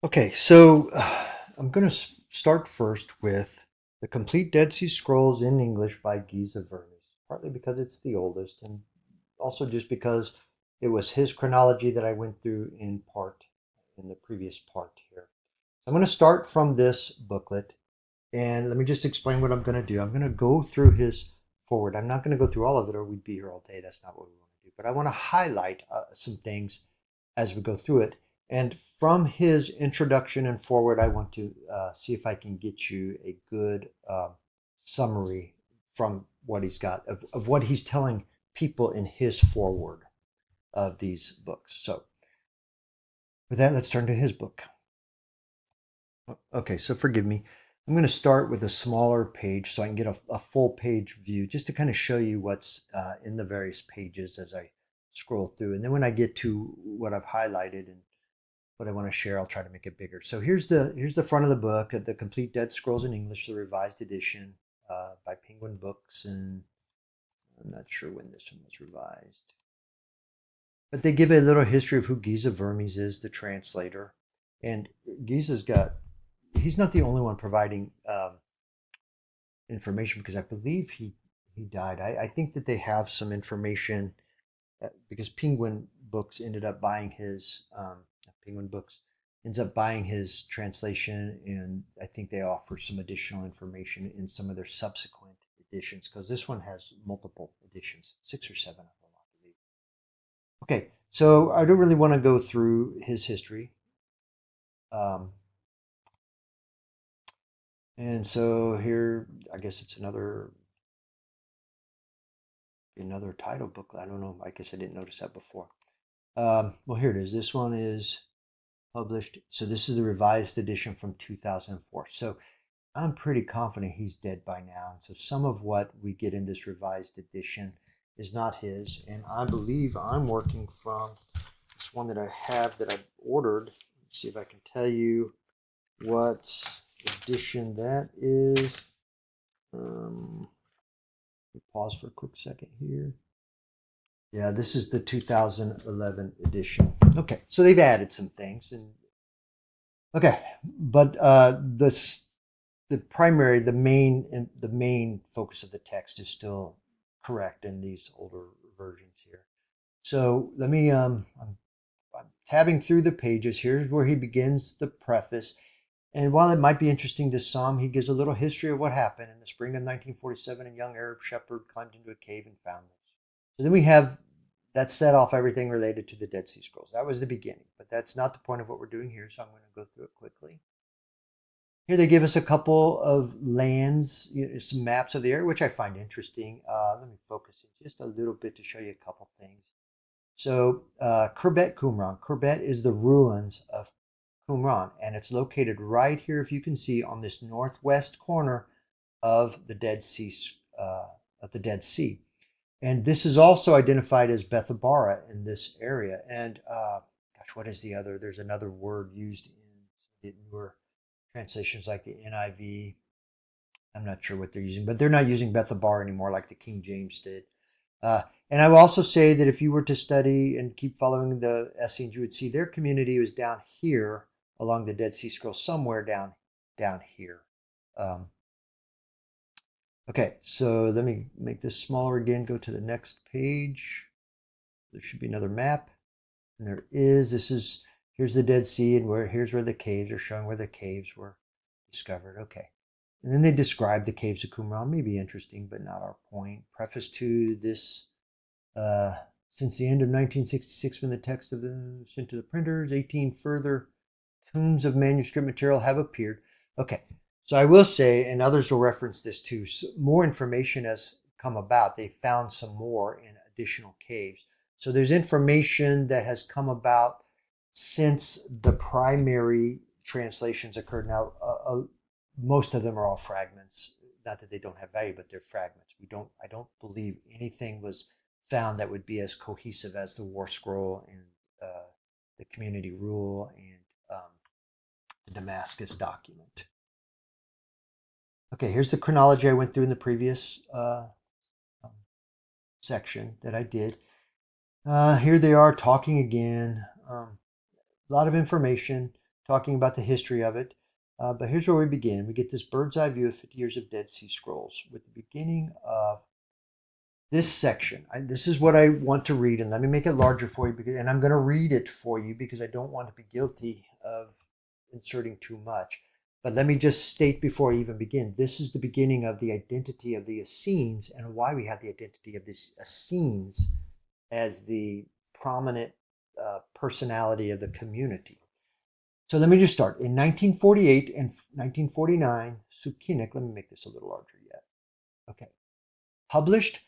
Okay, so I'm going to start first with the complete Dead Sea Scrolls in English by Geza Vermes, partly because it's the oldest, and also just because it was his chronology that I went through in the previous part here. I'm going to start from this booklet, and let me just explain what I'm going to do. I'm going to go through his forward. I'm not going to go through all of it, or we'd be here all day. That's not what we want to do. But I want to highlight some things as we go through it. And from his introduction and forward, I want to see if I can get you a good summary from what he's got of what he's telling people in his forward of these books. So, with that, let's turn to his book. Okay, so forgive me. I'm going to start with a smaller page so I can get a full page view just to kind of show you what's in the various pages as I scroll through. And then when I get to what I've highlighted and what I want to share, I'll try to make it bigger. So here's the front of the book, the Complete Dead Scrolls in English, the revised edition by Penguin Books, and I'm not sure when this one was revised. But they give a little history of who Geza Vermes is, the translator. And Geza's got, he's not the only one providing information because I believe he died. I think that they have some information because Penguin Books ended up buying his Penguin Books ends up buying his translation, and I think they offer some additional information in some of their subsequent editions because this one has multiple editions, 6 or 7 of them, I believe. Okay, so I don't really want to go through his history. Um, and so here, I guess it's another title booklet. I don't know. I guess I didn't notice that before. Well, here it is. This one is published. So this is the revised edition from 2004. So I'm pretty confident he's dead by now. And so some of what we get in this revised edition is not his. And I believe I'm working from this one that I have that I've ordered. Let's see if I can tell you what edition that is. Um, Pause for a quick second here. Yeah, this is the 2011 edition. Okay, so they've added some things, and okay, but the main focus of the text is still correct in these older versions here. So let me I'm tabbing through the pages. Here's where he begins the preface. And while it might be interesting to some, he gives a little history of what happened in the spring of 1947. A young Arab shepherd climbed into a cave and found this. So then we have that set off everything related to the Dead Sea Scrolls. That was the beginning, but that's not the point of what we're doing here. So I'm going to go through it quickly. Here they give us a couple of lands, some maps of the area, which I find interesting. Let me focus it just a little bit to show you a couple things. So, Qumran. Khirbet is the ruins of Qumran, and it's located right here, if you can see, on this northwest corner of the Dead Sea. Of the Dead Sea, and this is also identified as Bethabara in this area. And gosh, what is the other? There's another word used in the newer translations, like the NIV. I'm not sure what they're using, but they're not using Bethabara anymore, like the King James did. Uh, and I will also say that if you were to study and keep following the Essenes, you would see their community was down here along the Dead Sea Scrolls, somewhere down here. Um, okay, so let me make this smaller again. Go to the next page. There should be another map, and there is. Here's the Dead Sea, and here's where the caves are showing where the caves were discovered. Okay. And then they describe the caves of Qumran. May be interesting, but not our point. Preface to this uh, since the end of 1966, when the text of the sent to the printers, 18 further tomes of manuscript material have appeared. Okay, so I will say, and others will reference this too, more information has come about. They found some more in additional caves. So there's information that has come about since the primary translations occurred. Now, most of them are all fragments. Not that they don't have value, but they're fragments. I don't believe anything was found that would be as cohesive as the War Scroll and the Community Rule and the Damascus document. Okay, here's the chronology I went through in the previous um, section that I did. Here they are talking again. A lot of information. talking about the history of it. But here's where we begin. We get this bird's eye view of 50 years of Dead Sea Scrolls with the beginning of this section. This is what I want to read, and let me make it larger for you, and I'm going to read it for you because I don't want to be guilty of inserting too much. But let me just state before I even begin, this is the beginning of the identity of the Essenes and why we have the identity of the Essenes as the prominent personality of the community. So let me just start. In 1948 and 1949, Sukinik, let me make this a little larger yet. Okay. Published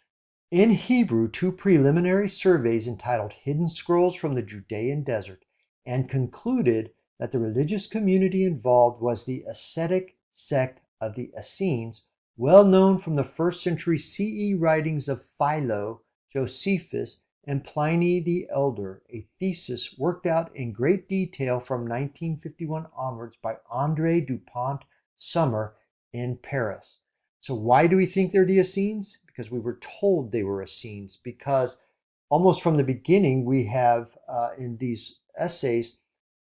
in Hebrew 2 preliminary surveys entitled Hidden Scrolls from the Judean Desert, and concluded that the religious community involved was the ascetic sect of the Essenes, well known from the 1st century CE writings of Philo, Josephus, and Pliny the Elder, a thesis worked out in great detail from 1951 onwards by André Dupont Sommer in Paris. So why do we think they're the Essenes? Because we were told they were Essenes, because almost from the beginning we have in these essays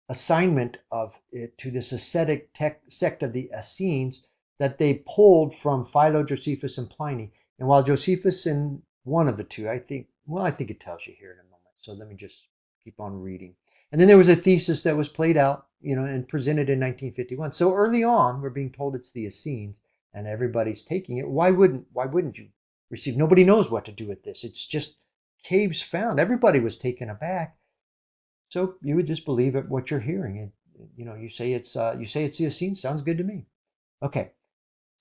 assignment of it to this ascetic sect of the Essenes that they pulled from Philo, Josephus, and Pliny. And while Josephus in one of the two, I think it tells you here in a moment. So let me just keep on reading. And then there was a thesis that was played out, and presented in 1951. So early on, we're being told it's the Essenes, and everybody's taking it. Why wouldn't you receive? Nobody knows what to do with this. It's just caves found. Everybody was taken aback. So you would just believe what you're hearing. And you say it's the Essenes. Sounds good to me. Okay.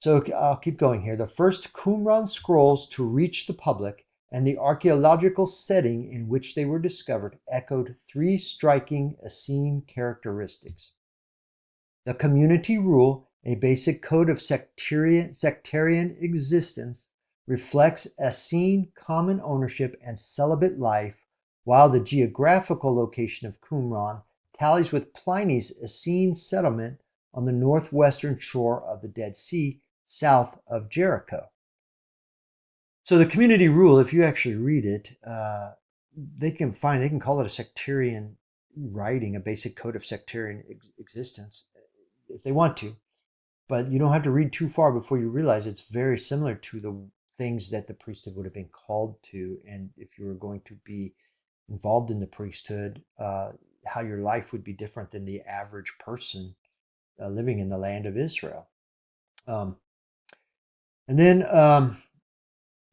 So I'll keep going here. The first Qumran scrolls to reach the public and the archaeological setting in which they were discovered echoed 3 striking Essene characteristics. The community rule, a basic code of sectarian existence, reflects Essene common ownership and celibate life, while the geographical location of Qumran tallies with Pliny's Essene settlement on the northwestern shore of the Dead Sea, south of Jericho. So the community rule, if you actually read it, they can call it a sectarian writing, a basic code of sectarian existence, if they want to. But you don't have to read too far before you realize it's very similar to the things that the priesthood would have been called to. And if you were going to be involved in the priesthood, how your life would be different than the average person living in the land of Israel. And then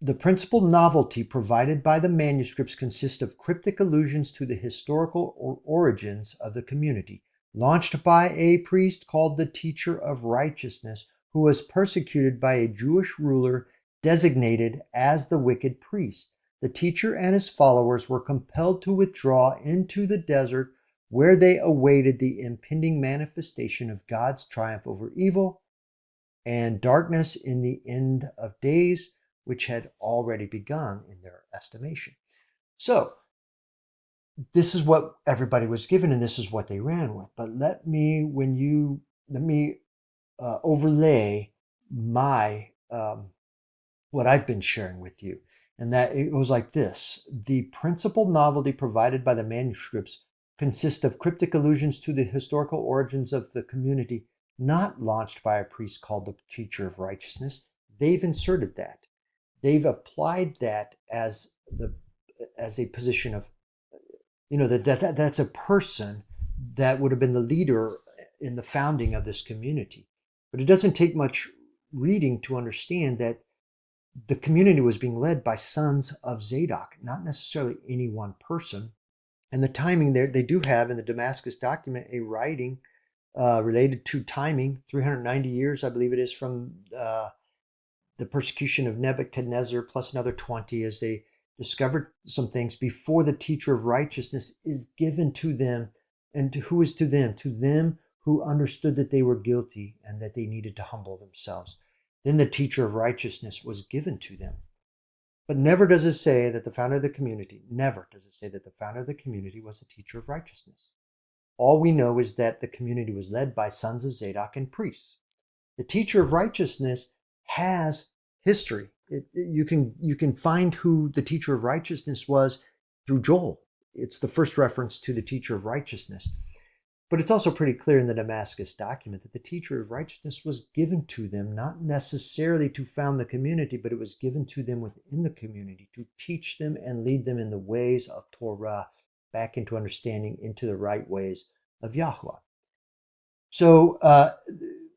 the principal novelty provided by the manuscripts consists of cryptic allusions to the historical origins of the community, launched by a priest called the Teacher of Righteousness, who was persecuted by a Jewish ruler designated as the wicked priest. The teacher and his followers were compelled to withdraw into the desert, where they awaited the impending manifestation of God's triumph over evil and darkness in the end of days, which had already begun in their estimation. So this is what everybody was given, and this is what they ran with. But let me overlay my what I've been sharing with you, and that it was like this: the principal novelty provided by the manuscripts consist of cryptic allusions to the historical origins of the community, not launched by a priest called the Teacher of Righteousness. They've inserted that. They've applied that as a position of, that's a person that would have been the leader in the founding of this community. But it doesn't take much reading to understand that the community was being led by sons of Zadok, not necessarily any one person. And the timing there, they do have in the Damascus document a writing related to timing, 390 years, I believe it is, from the persecution of Nebuchadnezzar, plus another 20 as they discovered some things before the Teacher of Righteousness is given to them. And to who is to them? To them who understood that they were guilty and that they needed to humble themselves. Then the Teacher of Righteousness was given to them. But never does it say that the founder of the community, was the Teacher of Righteousness. All we know is that the community was led by sons of Zadok and priests. The Teacher of Righteousness has history. You can find who the Teacher of Righteousness was through Joel. It's the first reference to the Teacher of Righteousness. But it's also pretty clear in the Damascus document that the teacher of righteousness was given to them, not necessarily to found the community, but it was given to them within the community to teach them and lead them in the ways of Torah, back into understanding, into the right ways of Yahweh. So,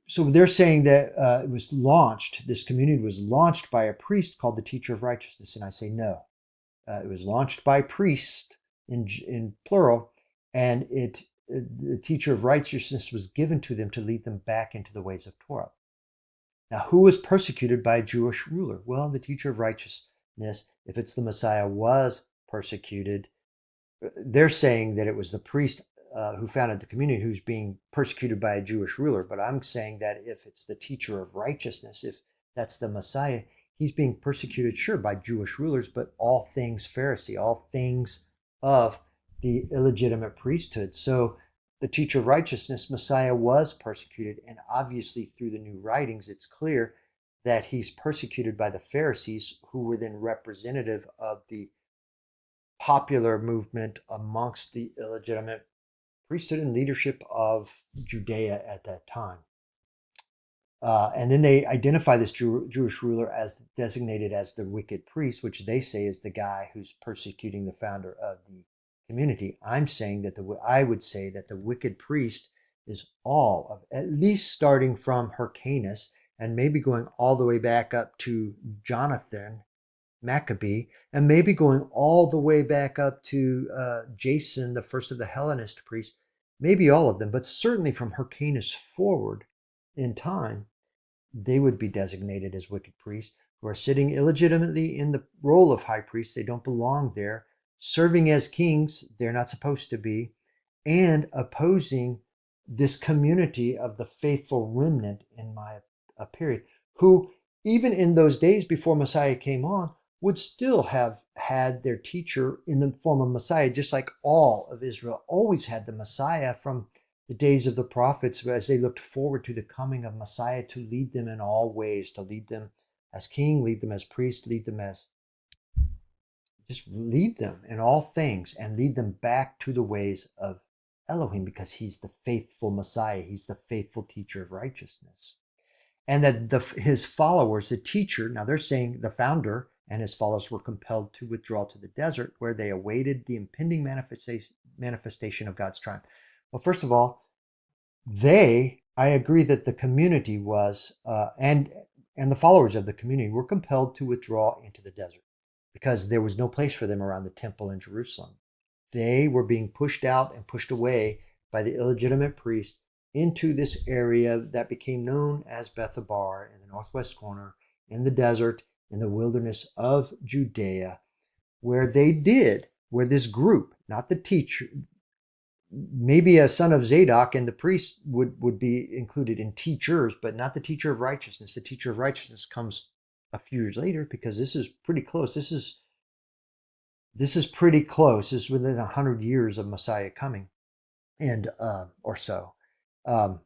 so they're saying that it was launched, this community was launched by a priest called the teacher of righteousness. And I say no. It was launched by priests in plural, and the teacher of righteousness was given to them to lead them back into the ways of Torah. Now, who was persecuted by a Jewish ruler? Well, the teacher of righteousness, if it's the Messiah, was persecuted. They're saying that it was the priest who founded the community who's being persecuted by a Jewish ruler. But I'm saying that if it's the teacher of righteousness, if that's the Messiah, he's being persecuted, sure, by Jewish rulers, but all things Pharisee, all things of the illegitimate priesthood. So the teacher of righteousness, Messiah, was persecuted. And obviously, through the new writings, it's clear that he's persecuted by the Pharisees, who were then representative of the popular movement amongst the illegitimate priesthood and leadership of Judea at that time. And then they identify this Jewish ruler as designated as the wicked priest, which they say is the guy who's persecuting the founder of the community. I'm saying that I would say that the wicked priest is all of, at least starting from Hyrcanus and maybe going all the way back up to Jonathan Maccabee, and maybe going all the way back up to Jason, the first of the Hellenist priests, maybe all of them, but certainly from Hyrcanus forward in time, they would be designated as wicked priests who are sitting illegitimately in the role of high priests. They don't belong there, serving as kings, they're not supposed to be, and opposing this community of the faithful remnant, in my period, who even in those days before Messiah came on, would still have had their teacher in the form of Messiah, just like all of Israel always had the Messiah from the days of the prophets, as they looked forward to the coming of Messiah to lead them in all ways, to lead them as king, lead them as priest, lead them as, just lead them in all things and lead them back to the ways of Elohim, because he's the faithful Messiah. He's the faithful teacher of righteousness. And that his followers, the teacher, now they're saying the founder and his followers were compelled to withdraw to the desert, where they awaited the impending manifestation of God's triumph. Well, first of all, I agree that the community was, and the followers of the community were compelled to withdraw into the desert because there was no place for them around the temple in Jerusalem. They were being pushed out and pushed away by the illegitimate priests into this area that became known as Bethabara in the northwest corner, in the desert, in the wilderness of Judea, where this group, not the teacher, maybe a son of Zadok and the priest would be included in teachers, but not the teacher of righteousness. The teacher of righteousness comes a few years later, because this is pretty close. This is pretty close. This is within 100 years of Messiah coming, and or so. But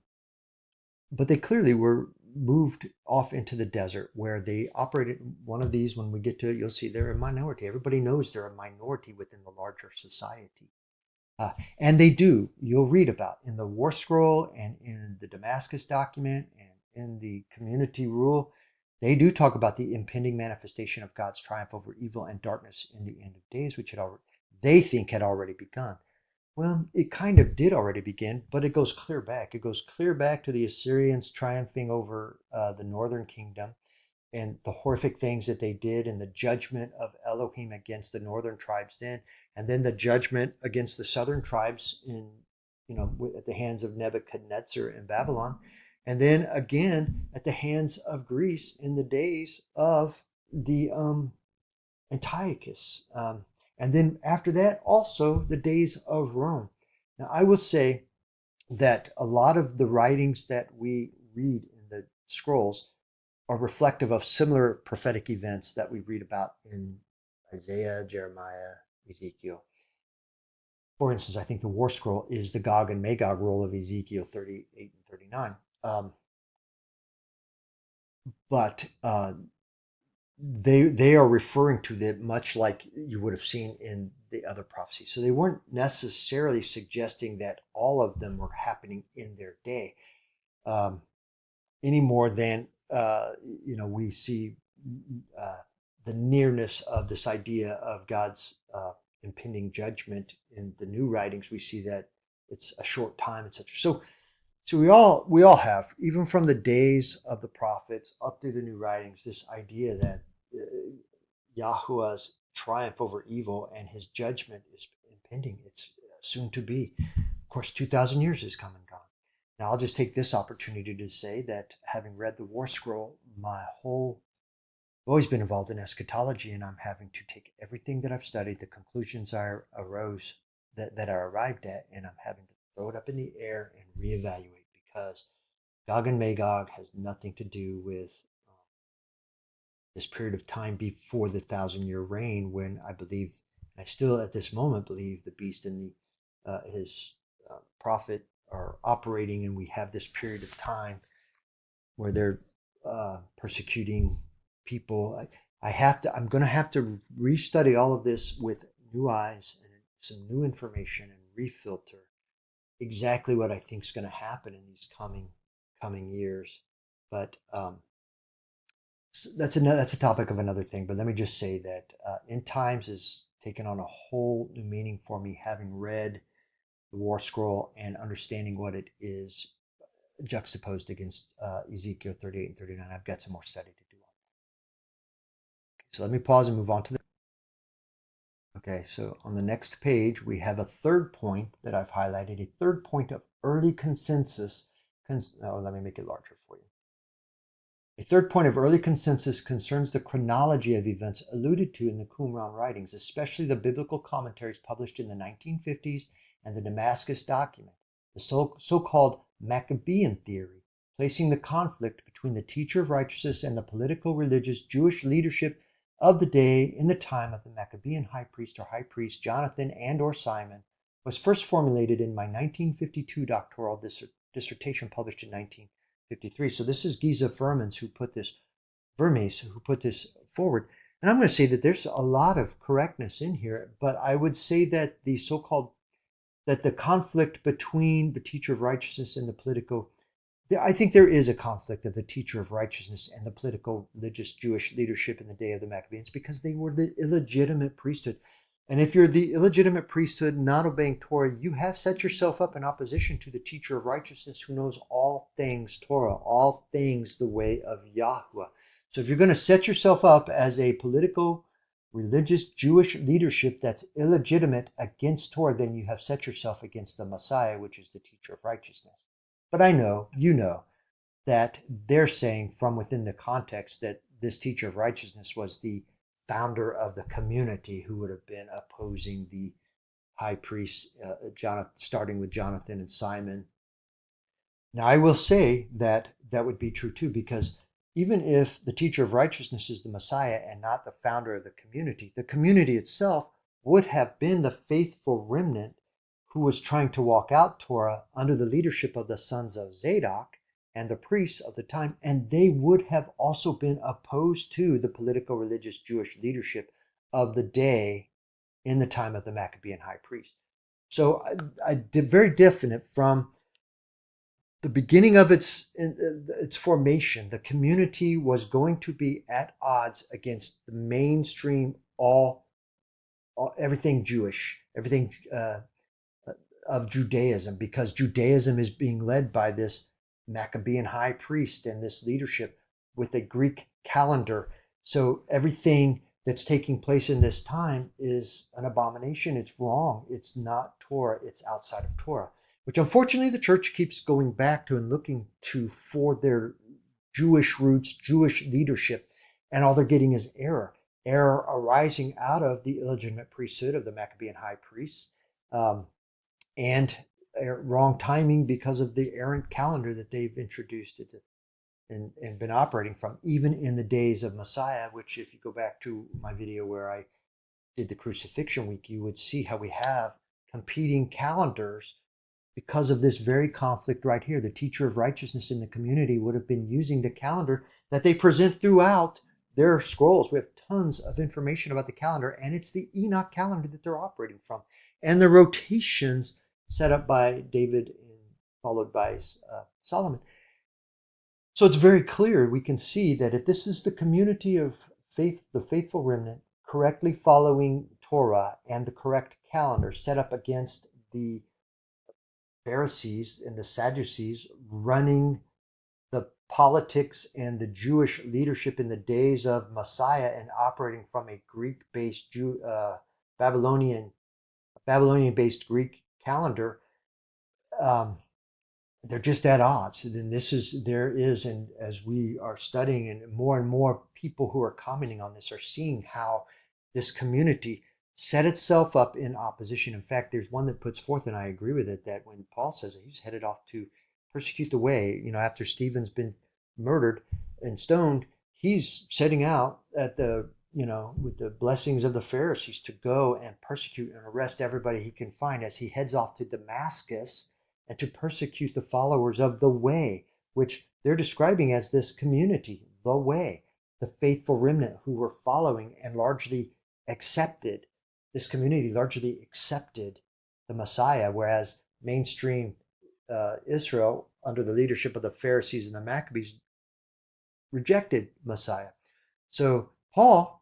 they clearly were moved off into the desert, where they operated one of these. When we get to it, you'll see they're a minority. Everybody knows they're a minority within the larger society. And they do, you'll read about in the War Scroll and in the Damascus document and in the community rule, they do talk about the impending manifestation of God's triumph over evil and darkness in the end of days, which they think had already begun. Well, it kind of did already begin, but it goes clear back. It goes clear back to the Assyrians triumphing over the northern kingdom, and the horrific things that they did, and the judgment of Elohim against the northern tribes then, and then the judgment against the southern tribes at the hands of Nebuchadnezzar in Babylon, and then again at the hands of Greece in the days of the Antiochus. And then after that, also the days of Rome. Now, I will say that a lot of the writings that we read in the scrolls are reflective of similar prophetic events that we read about in Isaiah, Jeremiah, Ezekiel. For instance, I think the War Scroll is the Gog and Magog roll of Ezekiel 38 and 39. But they are referring to that much like you would have seen in the other prophecies. So they weren't necessarily suggesting that all of them were happening in their day, um, any more than we see uh, the nearness of this idea of God's impending judgment in the new writings. We see that it's a short time, etc. So we all have, even from the days of the prophets up through the new writings, this idea that Yahuwah's triumph over evil and his judgment is impending. It's soon to be. Of course, 2,000 years has come and gone. Now, I'll just take this opportunity to say that having read the War Scroll, I've always been involved in eschatology, and I'm having to take everything that I've studied, the conclusions that I arrived at, and I'm having to throw it up in the air and reevaluate, because Gog and Magog has nothing to do with this period of time before the 1,000-year reign, when I believe, and I still at this moment believe, the beast and his prophet are operating, and we have this period of time where they're persecuting people. I'm going to have to restudy all of this with new eyes and some new information, and refilter exactly what I think is going to happen in these coming years. But that's a topic of another thing. But let me just say that end times is taken on a whole new meaning for me, having read the War Scroll and understanding what it is juxtaposed against Ezekiel 38 and 39. I've got some more study to do on that. Okay, so let me pause and move on to the. Okay, so on the next page, we have a third point that I've highlighted, a third point of early consensus. Let me make it larger for you. A third point of early consensus concerns the chronology of events alluded to in the Qumran writings, especially the biblical commentaries published in the 1950s and the Damascus document, the so-called Maccabean theory, placing the conflict between the teacher of righteousness and the political religious Jewish leadership of the day in the time of the Maccabean high priest Jonathan and or Simon, was first formulated in my 1952 doctoral dissertation published in 1953. So this is Geza Vermes who put this forward. And I'm going to say that there's a lot of correctness in here, but I would say that the conflict between the teacher of righteousness and the political, I think there is a conflict of the teacher of righteousness and the political religious Jewish leadership in the day of the Maccabees, because they were the illegitimate priesthood. And if you're the illegitimate priesthood not obeying Torah, you have set yourself up in opposition to the teacher of righteousness who knows all things Torah, all things the way of Yahuwah. So if you're going to set yourself up as a political, religious Jewish leadership that's illegitimate against Torah, then you have set yourself against the Messiah, which is the teacher of righteousness. But I know, that they're saying from within the context that this teacher of righteousness was the founder of the community who would have been opposing the high priest, Jonathan, starting with Jonathan and Simon. Now, I will say that that would be true too, because even if the teacher of righteousness is the Messiah and not the founder of the community itself would have been the faithful remnant who was trying to walk out Torah under the leadership of the sons of Zadok and the priests of the time, and they would have also been opposed to the political religious Jewish leadership of the day in the time of the Maccabean high priest. So I did very definite from the beginning of its formation. The community was going to be at odds against the mainstream, everything Jewish, everything of Judaism, because Judaism is being led by this Maccabean high priest and this leadership with a Greek calendar. So everything that's taking place in this time is an abomination. It's wrong. It's not Torah. It's outside of Torah, which unfortunately the church keeps going back to and looking to for their Jewish roots, Jewish leadership, and all they're getting is error arising out of the illegitimate priesthood of the Maccabean high priests. And wrong timing because of the errant calendar that they've introduced and been operating from, even in the days of Messiah, which if you go back to my video where I did the crucifixion week, you would see how we have competing calendars because of this very conflict right here. The teacher of righteousness in the community would have been using the calendar that they present throughout their scrolls, we have tons of information about the calendar, and it's the Enoch calendar that they're operating from. And the rotations set up by David and followed by Solomon. So it's very clear. We can see that if this is the community of faith, the faithful remnant, correctly following Torah and the correct calendar set up against the Pharisees and the Sadducees running the politics and the Jewish leadership in the days of Messiah and operating from a Greek-based Babylonian Babylonian-based Greek calendar, um, they're just at odds. And then there is, and as we are studying, and more people who are commenting on this are seeing how this community set itself up in opposition. In fact, there's one that puts forth, and I agree with it, that when Paul says that he's headed off to persecute the way, after Stephen's been murdered and stoned, he's setting out at the with the blessings of the Pharisees to go and persecute and arrest everybody he can find as he heads off to Damascus and to persecute the followers of the way, which they're describing as this community, the way, the faithful remnant who were following and largely accepted. This community largely accepted the Messiah, whereas mainstream Israel, under the leadership of the Pharisees and the Maccabees, rejected Messiah. So Shaul,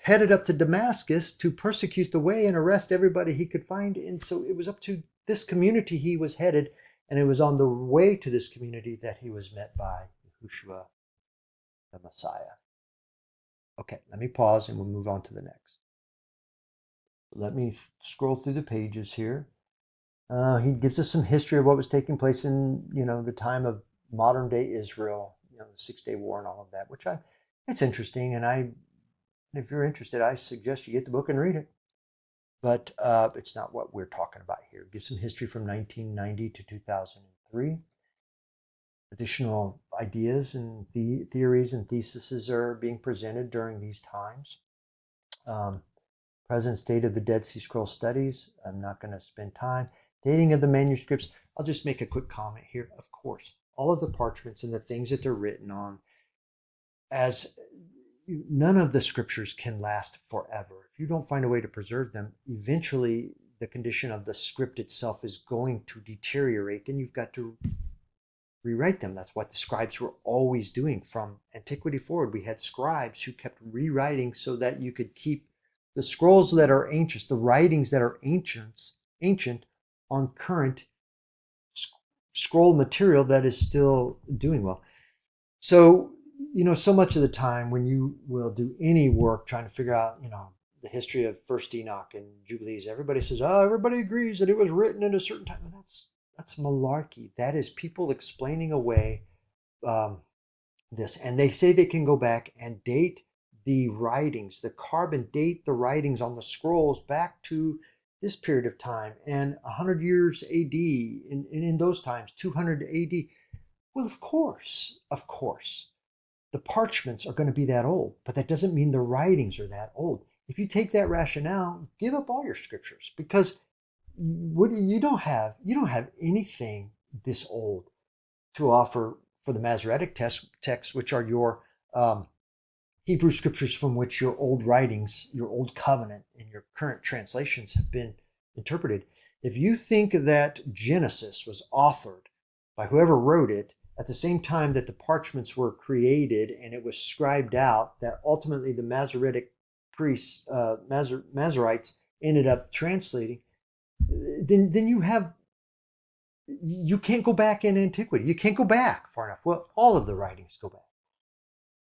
headed up to Damascus to persecute the way and arrest everybody he could find. And so it was up to this community he was headed, and it was on the way to this community that he was met by Yahushua, the Messiah. Okay, let me pause and we'll move on to the next. Let me scroll through the pages here. He gives us some history of what was taking place in, the time of modern day Israel, the 6-Day War and all of that, which it's interesting. And if you're interested, I suggest you get the book and read it. But it's not what we're talking about here. Give some history from 1990 to 2003. Additional ideas and theories and theses are being presented during these times. Present state of the Dead Sea Scrolls studies. I'm not going to spend time. Dating of the manuscripts. I'll just make a quick comment here. Of course, all of the parchments and the things that they're written on, as none of the scriptures can last forever. If you don't find a way to preserve them, eventually the condition of the script itself is going to deteriorate, and you've got to rewrite them. That's what the scribes were always doing from antiquity forward. We had scribes who kept rewriting so that you could keep the scrolls that are ancient, the writings that are ancient on current scroll material that is still doing well. So, so much of the time when you will do any work trying to figure out, the history of First Enoch and Jubilees, everybody says, oh, everybody agrees that it was written at a certain time. And that's malarkey. That is people explaining away this. And they say they can go back and date the writings, the carbon date the writings on the scrolls back to this period of time and 100 years AD, in those times, 200 AD. Well, of course, the parchments are going to be that old, but that doesn't mean the writings are that old. If you take that rationale, give up all your scriptures, because you don't have anything this old to offer for the Masoretic texts, which are your Hebrew scriptures from which your old writings, your old covenant, and your current translations have been interpreted. If you think that Genesis was authored by whoever wrote it at the same time that the parchments were created and it was scribed out, that ultimately the Masoretic priests, Masoretes, ended up translating, then you can't go back in antiquity. You can't go back far enough. Well, all of the writings go back.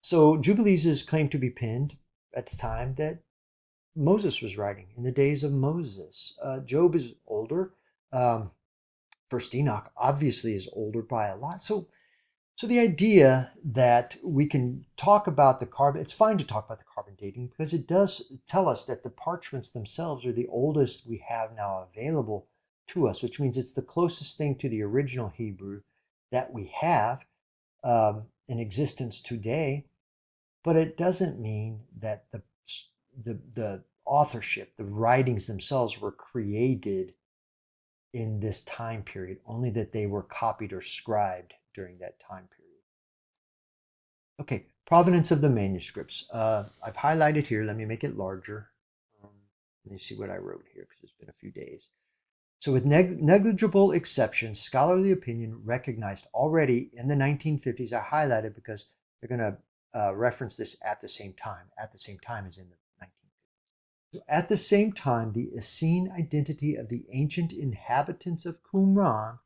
So Jubilees is claimed to be penned at the time that Moses was writing, in the days of Moses. Job is older. First Enoch obviously is older by a lot. So the idea that we can talk about the carbon, it's fine to talk about the carbon dating because it does tell us that the parchments themselves are the oldest we have now available to us, which means it's the closest thing to the original Hebrew that we have in existence today. But it doesn't mean that the authorship, the writings themselves were created in this time period, only that they were copied or scribed during that time period. Okay, provenance of the manuscripts. I've highlighted here. Let me make it larger. Um, Let me see what I wrote here because it's been a few days. So, with negligible exceptions, scholarly opinion recognized already in the 1950s. I highlighted because they're going to reference this at the same time. At the same time as in the 1950s. So, at the same time, the Essene identity of the ancient inhabitants of Qumran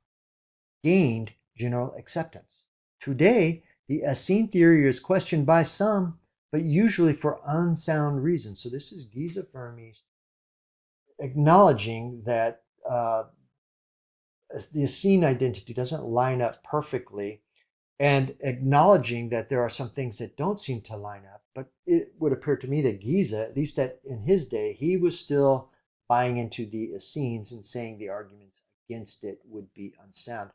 gained general acceptance. Today, the Essene theory is questioned by some, but usually for unsound reasons. So, this is Geza Vermes acknowledging that the Essene identity doesn't line up perfectly and acknowledging that there are some things that don't seem to line up. But it would appear to me that Giza, at least that in his day, he was still buying into the Essenes and saying the arguments against it would be unsound.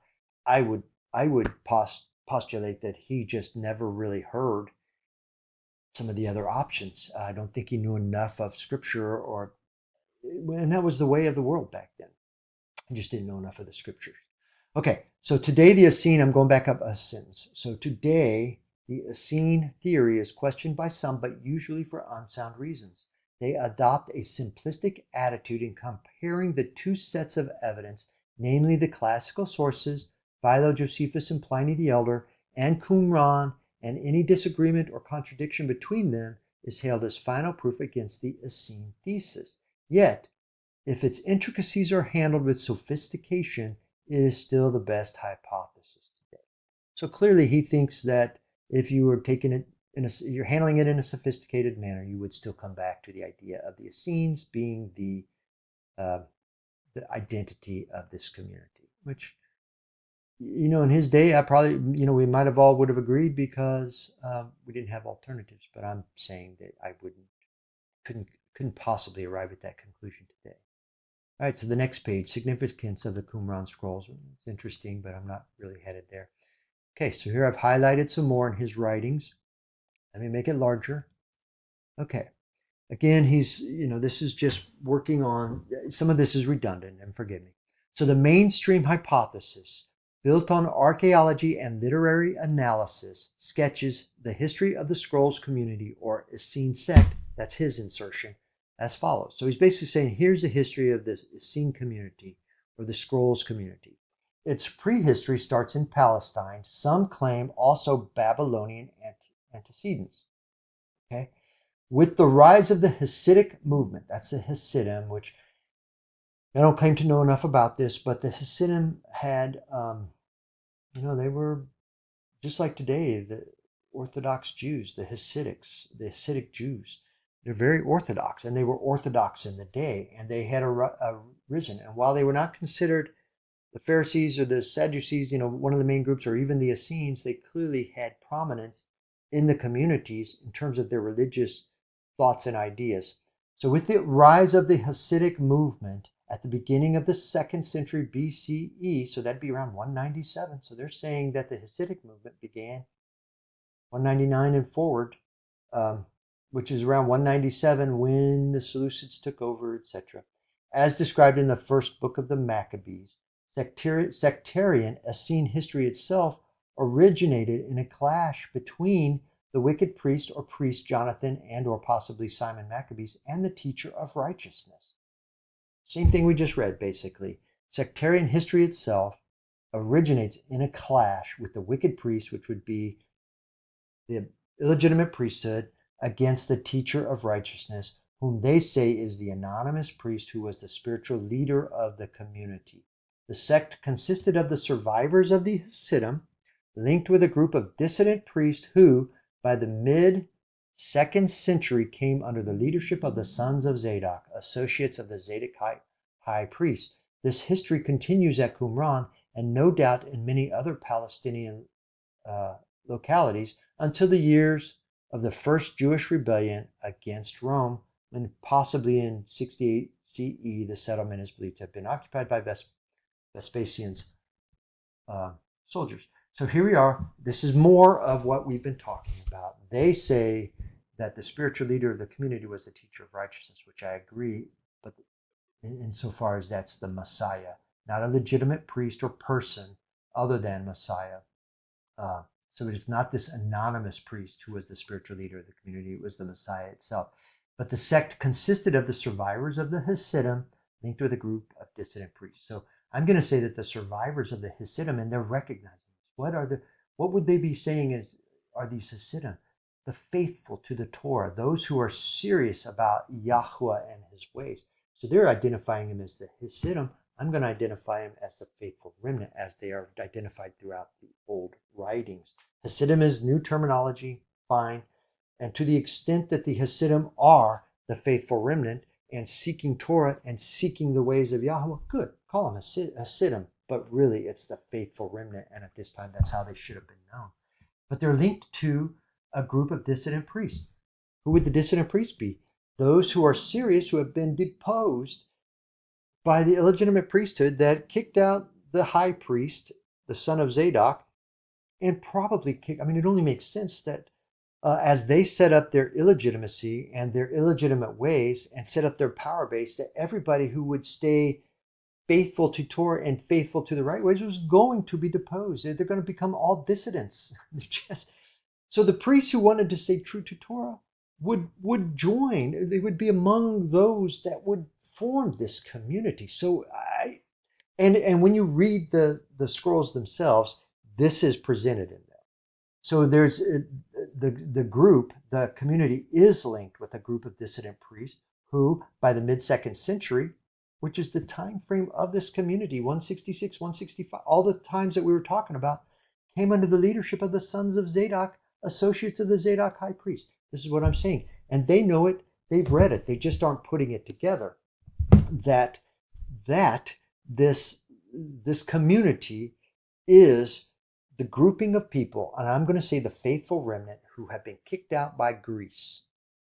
I would I would postulate that he just never really heard some of the other options. I don't think he knew enough of scripture, or and that was the way of the world back then. I just didn't know enough of the scriptures. Okay, so today the Essene, I'm going back up a sentence. So today the Essene theory is questioned by some, but usually for unsound reasons. They adopt a simplistic attitude in comparing the two sets of evidence, namely the classical sources, Philo, Josephus, and Pliny the Elder, and Qumran, and any disagreement or contradiction between them is hailed as final proof against the Essene thesis. Yet, if its intricacies are handled with sophistication, it is still the best hypothesis today. So clearly, he thinks that if you were taking it you're handling it in a sophisticated manner, you would still come back to the idea of the Essenes being uh, the identity of this community. Which, in his day, I probably, we might have all would have agreed because we didn't have alternatives. But I'm saying that I couldn't possibly arrive at that conclusion today. All right, so the next page, significance of the Qumran scrolls. It's interesting, but I'm not really headed there. Okay, so here I've highlighted some more in his writings. Let me make it larger. Okay, again, this is just working on, some of this is redundant, and forgive me. So the mainstream hypothesis, built on archaeology and literary analysis, sketches the history of the scrolls community, or Essene sect, that's his insertion, as follows. So he's basically saying, here's the history of this Essene community, or the scrolls community. Its prehistory starts in Palestine. Some claim also Babylonian antecedents. Okay, with the rise of the Hasidic movement, that's the Hasidim, which I don't claim to know enough about this, but the Hasidim had, they were just like today, the Orthodox Jews, the Hasidic Jews. They're very Orthodox, and they were Orthodox in the day, and they had arisen. And while they were not considered the Pharisees or the Sadducees, one of the main groups, or even the Essenes, they clearly had prominence in the communities in terms of their religious thoughts and ideas. So, with the rise of the Hasidic movement at the beginning of the 2nd century BCE, so that'd be around 197. So, they're saying that the Hasidic movement began 199 and forward, which is around 197 when the Seleucids took over, etc. As described in the first book of the Maccabees, sectarian Essene history itself originated in a clash between the wicked priest Jonathan and or possibly Simon Maccabees and the teacher of righteousness. Same thing we just read, basically. Sectarian history itself originates in a clash with the wicked priest, which would be the illegitimate priesthood, against the teacher of righteousness, whom they say is the anonymous priest who was the spiritual leader of the community. The sect consisted of the survivors of the Hasidim, linked with a group of dissident priests who, by the mid 2nd century, came under the leadership of the sons of Zadok, associates of the Zadokite high priest. This history continues at Qumran and no doubt in many other Palestinian localities until the years of the first Jewish rebellion against Rome, when possibly in 68 CE the settlement is believed to have been occupied by Vespasian's soldiers. So here we are. This is more of what we've been talking about. They say that the spiritual leader of the community was the teacher of righteousness, which I agree, but insofar as that's the Messiah, not a legitimate priest or person other than Messiah. So it is not this anonymous priest who was the spiritual leader of the community, it was the Messiah itself. But the sect consisted of the survivors of the Hasidim linked with a group of dissident priests. So I'm going to say that the survivors of the Hasidim, and they're recognizing what would they be saying are these Hasidim? The faithful to the Torah, those who are serious about Yahweh and his ways. So they're identifying him as the Hasidim. I'm going to identify him as the faithful remnant, as they are identified throughout the old writings. Hasidim is new terminology, fine. And to the extent that the Hasidim are the faithful remnant and seeking Torah and seeking the ways of Yahweh, good, call them Hasidim. But really, it's the faithful remnant. And at this time, that's how they should have been known. But they're linked to a group of dissident priests. Who would the dissident priests be? Those who are serious, who have been deposed by the illegitimate priesthood that kicked out the high priest, the son of Zadok, and probably it only makes sense that as they set up their illegitimacy and their illegitimate ways and set up their power base, that everybody who would stay faithful to Torah and faithful to the right ways was going to be deposed. They're going to become all dissidents. So the priests who wanted to stay true to Torah would join. They would be among those that would form this community. So and when you read the scrolls themselves, this is presented in them. So there's the group, the community is linked with a group of dissident priests who, by the mid-2nd century, which is the time frame of this community, 166, 165, all the times that we were talking about, came under the leadership of the sons of Zadok, associates of the Zadok high priest. This is what I'm saying. And they know it, they've read it, they just aren't putting it together. That this community is the grouping of people, and I'm going to say the faithful remnant, who have been kicked out by Greece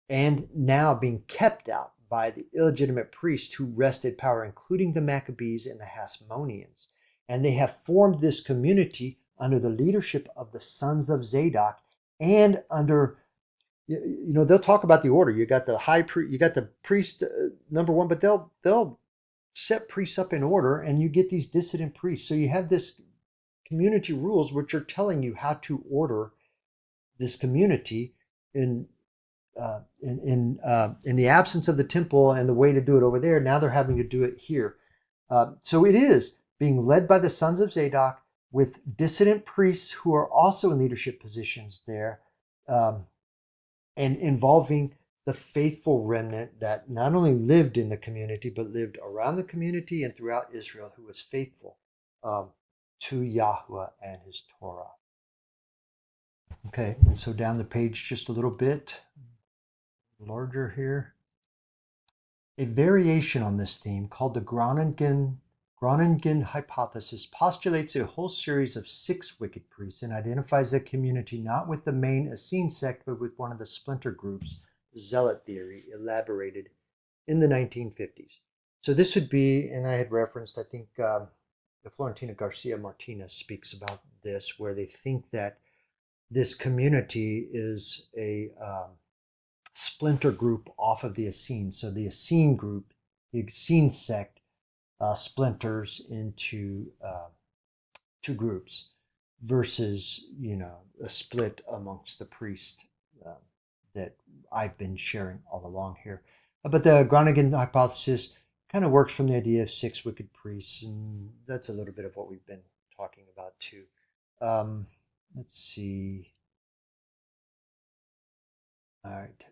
and now being kept out by the illegitimate priests who wrested power, including the Maccabees and the Hasmoneans. And they have formed this community under the leadership of the sons of Zadok and under, they'll talk about the order. You got the high priest, you got the priest number one, but they'll set priests up in order, and you get these dissident priests. So you have this community rules which are telling you how to order this community in the absence of the temple and the way to do it over there. Now they're having to do it here. So it is being led by the sons of Zadok with dissident priests who are also in leadership positions there, and involving the faithful remnant that not only lived in the community, but lived around the community and throughout Israel, who was faithful to Yahweh and his Torah. Okay, and so down the page just a little bit, larger here. A variation on this theme called the Groningen hypothesis postulates a whole series of 6 wicked priests and identifies the community not with the main Essene sect, but with one of the splinter groups, the Zealot theory, elaborated in the 1950s. So this would be, and I had referenced, I think the Florentina Garcia Martinez speaks about this, where they think that this community is a splinter group off of the Essene. So the Essene group, the Essene sect, splinters into 2 groups versus, a split amongst the priests that I've been sharing all along here. But the Groningen hypothesis kind of works from the idea of 6 wicked priests, and that's a little bit of what we've been talking about too. Let's see. All right,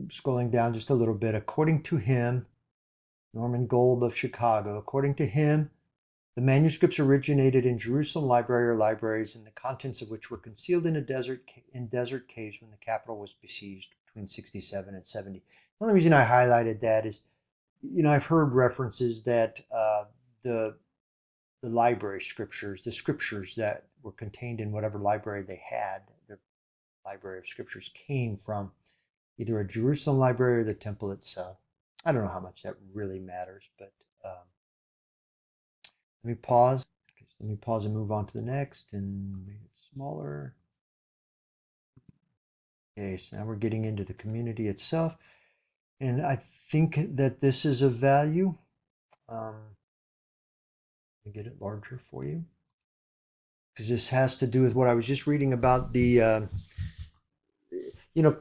scrolling down just a little bit. According to him, Norman Gold of Chicago, according to him, the manuscripts originated in Jerusalem library or libraries, and the contents of which were concealed in desert caves when the capital was besieged between 67 and 70. The only reason I highlighted that is, I've heard references that the library scriptures, the scriptures that were contained in whatever library they had, their library of scriptures, came from either a Jerusalem library or the temple itself. I don't know how much that really matters, but let me pause. Okay, so let me pause and move on to the next and make it smaller. Okay, so now we're getting into the community itself. And I think that this is of value. Let me get it larger for you. because this has to do with what I was just reading about the.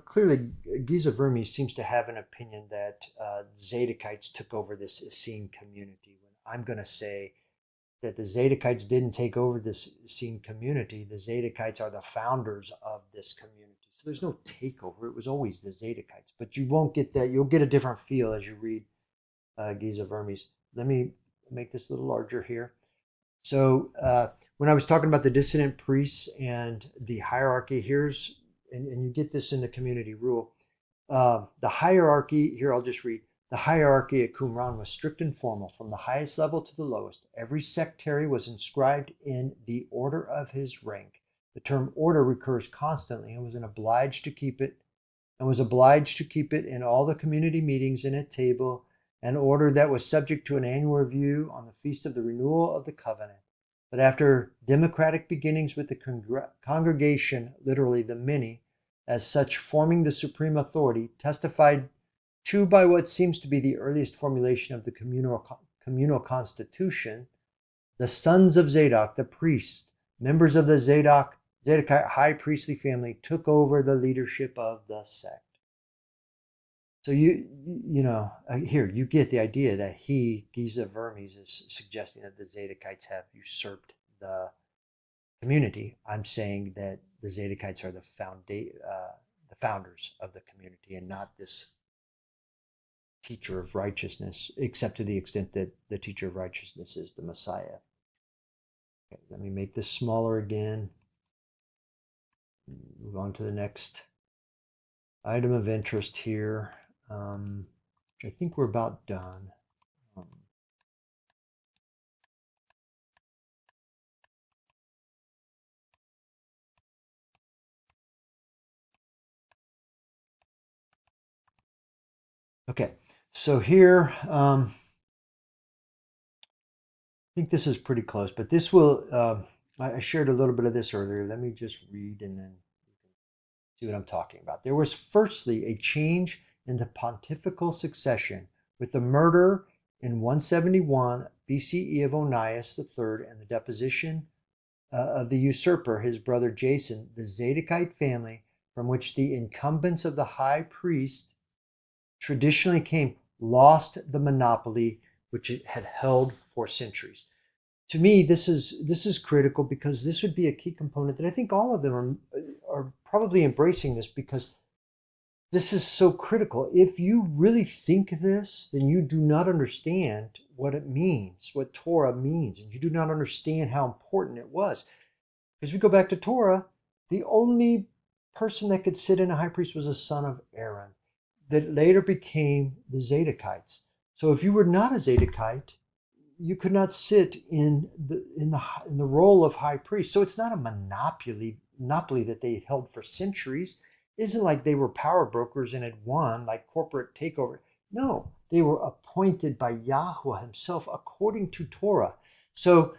Clearly, Geza Vermes seems to have an opinion that Zadokites took over this Essene community. When I'm going to say that the Zadokites didn't take over this Essene community, the Zadokites are the founders of this community. So there's no takeover. It was always the Zadokites, but you won't get that. You'll get a different feel as you read Geza Vermes. Let me make this a little larger here. So when I was talking about the dissident priests and the hierarchy, and you get this in the community rule, the hierarchy, here I'll just read, the hierarchy at Qumran was strict and formal, from the highest level to the lowest. Every sectary was inscribed in the order of his rank. The term order recurs constantly and was obliged to keep it in all the community meetings and at table, an order that was subject to an annual review on the feast of the renewal of the covenant. But after democratic beginnings with the congregation, literally the many, as such forming the supreme authority, testified to by what seems to be the earliest formulation of the communal constitution, the sons of Zadok, the priests, members of the Zadokite high priestly family, took over the leadership of the sect. So here you get the idea that Geza Vermes, is suggesting that the Zadokites have usurped the community. I'm saying that the Zadokites are the founders of the community and not this teacher of righteousness, except to the extent that the teacher of righteousness is the Messiah. Okay, let me make this smaller again. Move on to the next item of interest here. I think we're about done. Okay, so here, I think this is pretty close, but this will, I shared a little bit of this earlier. Let me just read and then see what I'm talking about. There was firstly a change in the pontifical succession with the murder in 171 BCE of Onias III and the deposition of the usurper, his brother Jason. The Zadokite family, from which the incumbents of the high priest traditionally came, lost the monopoly which it had held for centuries. To me, this is critical, because this would be a key component that I think all of them are probably embracing this, because this is so critical. If you really think this, then you do not understand what it means, what Torah means, and you do not understand how important it was. Because if we go back to Torah, the only person that could sit in a high priest was a son of Aaron, that later became the Zadokites. So if you were not a Zadokite, you could not sit in the role of high priest. So it's not a monopoly that they held for centuries. It isn't like they were power brokers and had won, like corporate takeover. No, they were appointed by Yahweh himself according to Torah. So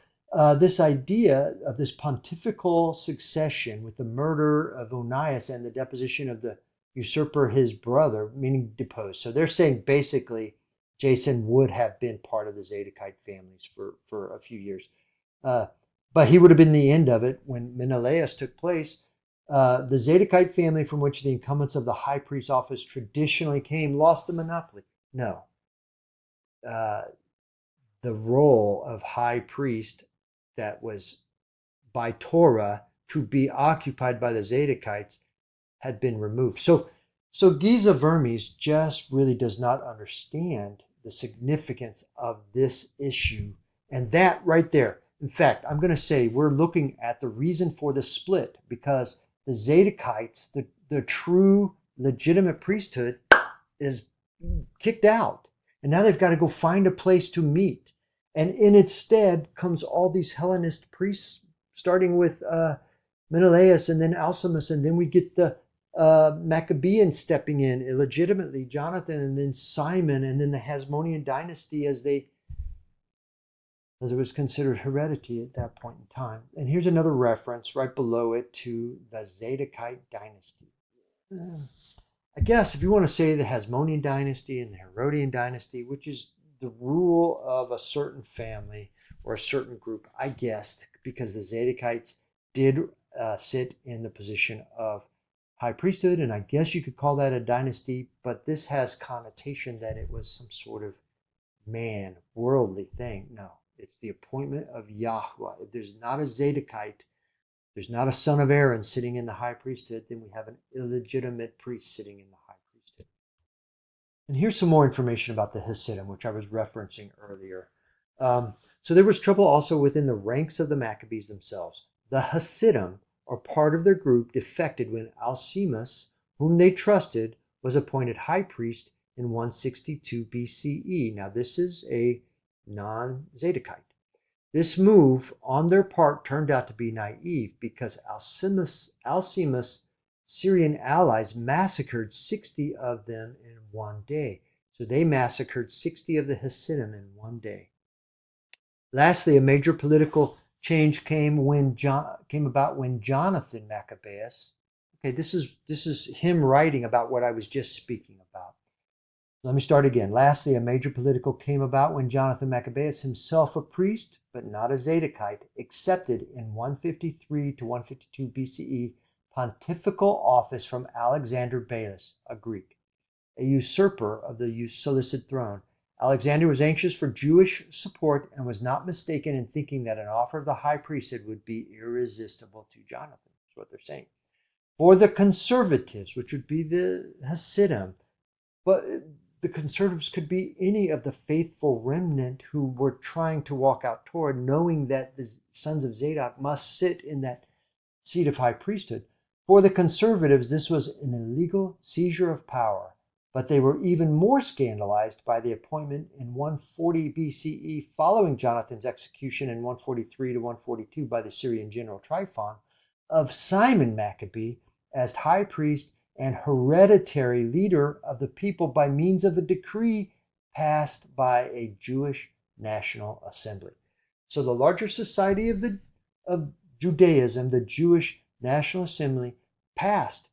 this idea of this pontifical succession with the murder of Onias and the deposition of the usurper, his brother, meaning deposed. So they're saying basically Jason would have been part of the Zadokite families for a few years. But he would have been the end of it when Menelaus took place. The Zadokite family, from which the incumbents of the high priest office traditionally came, lost the monopoly. No. The role of high priest that was by Torah to be occupied by the Zadokites had been removed. So Geza Vermes just really does not understand the significance of this issue. And that right there, in fact, I'm going to say we're looking at the reason for the split, because the Zadokites, the true legitimate priesthood, is kicked out. And now they've got to go find a place to meet. And in its stead comes all these Hellenist priests, starting with Menelaus and then Alcimus, and then we get the Maccabeans stepping in illegitimately, Jonathan, and then Simon, and then the Hasmonean dynasty as it was considered heredity at that point in time. And here's another reference right below it to the Zadokite dynasty. I guess if you want to say the Hasmonean dynasty and the Herodian dynasty, which is the rule of a certain family or a certain group, I guess because the Zadokites did sit in the position of high priesthood, and I guess you could call that a dynasty, but this has connotation that it was some sort of man, worldly thing. No, it's the appointment of Yahweh. If there's not a Zadokite, there's not a son of Aaron sitting in the high priesthood, then we have an illegitimate priest sitting in the high priesthood. And here's some more information about the Hasidim, which I was referencing earlier. So there was trouble also within the ranks of the Maccabees themselves. The Hasidim, or part of their group, defected when Alcimus, whom they trusted, was appointed high priest in 162 BCE. Now this is a non-Zadokite. This move on their part turned out to be naive because Alcimus' Syrian allies massacred 60 of them in one day. So they massacred 60 of the Hasidim in one day. Lastly, a major political change came about when Jonathan Maccabeus. Okay, this is him writing about what I was just speaking about. Let me start again. Lastly, a major political came about when Jonathan Maccabeus, himself a priest but not a Zadokite, accepted in 153 to 152 BCE pontifical office from Alexander Belus, a Greek, a usurper of the Seleucid throne. Alexander was anxious for Jewish support and was not mistaken in thinking that an offer of the high priesthood would be irresistible to Jonathan. That's what they're saying. For the conservatives, which would be the Hasidim, but the conservatives could be any of the faithful remnant who were trying to walk out toward, knowing that the sons of Zadok must sit in that seat of high priesthood. For the conservatives, this was an illegal seizure of power. But they were even more scandalized by the appointment in 140 BCE following Jonathan's execution in 143 to 142 by the Syrian general Tryphon of Simon Maccabee as high priest and hereditary leader of the people by means of a decree passed by a Jewish National Assembly. So the larger society of Judaism, the Jewish National Assembly, passed.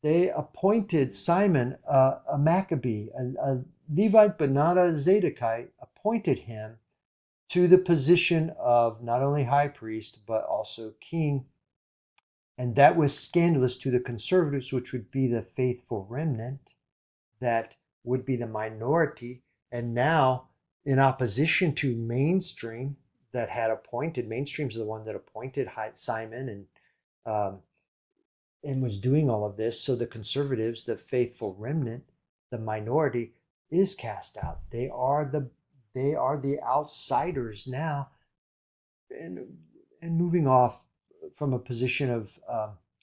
They appointed Simon, a Maccabee, a Levite but not a Zadokite, appointed him to the position of not only high priest but also king. And that was scandalous to the conservatives, which would be the faithful remnant, that would be the minority. And now, in opposition to mainstream that had appointed, mainstream's the one that appointed Simon and was doing all of this. So the conservatives, the faithful remnant, the minority, is cast out. They are the outsiders now, and moving off from a position of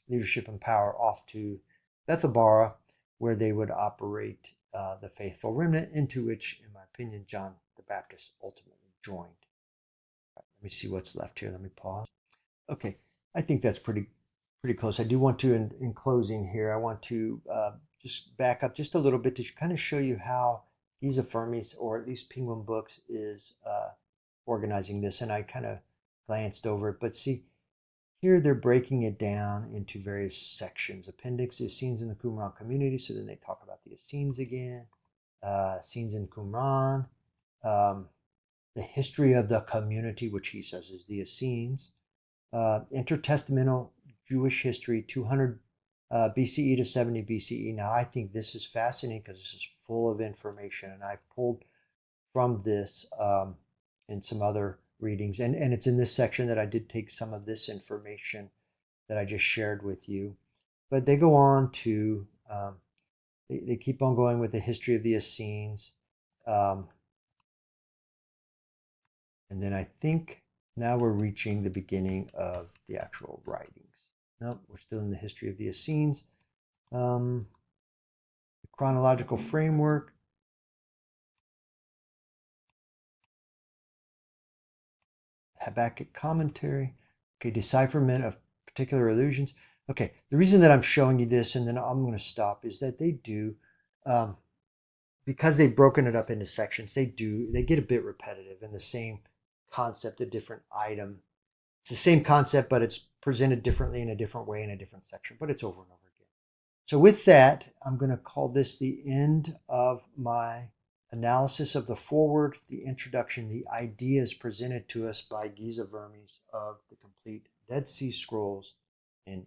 leadership and power off to Bethabara, where they would operate the faithful remnant, into which, in my opinion, John the Baptist ultimately joined. Let me see what's left here. Let me pause. Okay, I think that's pretty close. I do want to, in closing here, I want to just back up just a little bit to kind of show you how Geza Vermes, or at least Penguin Books, is organizing this. And I kind of glanced over it, but see, here they're breaking it down into various sections. Appendix is scenes in the Qumran community, so then they talk about the Essenes again, scenes in Qumran, the history of the community, which he says is the Essenes, intertestamental Jewish history, 200 BCE to 70 BCE. Now, I think this is fascinating because this is full of information, and I've pulled from this in some other readings, and it's in this section that I did take some of this information that I just shared with you. But they go on to, they keep on going with the history of the Essenes. And then I think now we're reaching the beginning of the actual writings. No, we're still in the history of the Essenes. The chronological framework. Habakkuk commentary. Okay, decipherment of particular allusions. Okay, the reason that I'm showing you this, and then I'm going to stop, is that they do, because they've broken it up into sections, they get a bit repetitive in the same concept, a different item. It's the same concept, but it's presented differently in a different way in a different section, but it's over and over again. So with that, I'm going to call this the end of my analysis of the foreword, the introduction, the ideas presented to us by Geza Vermes of the complete Dead Sea Scrolls in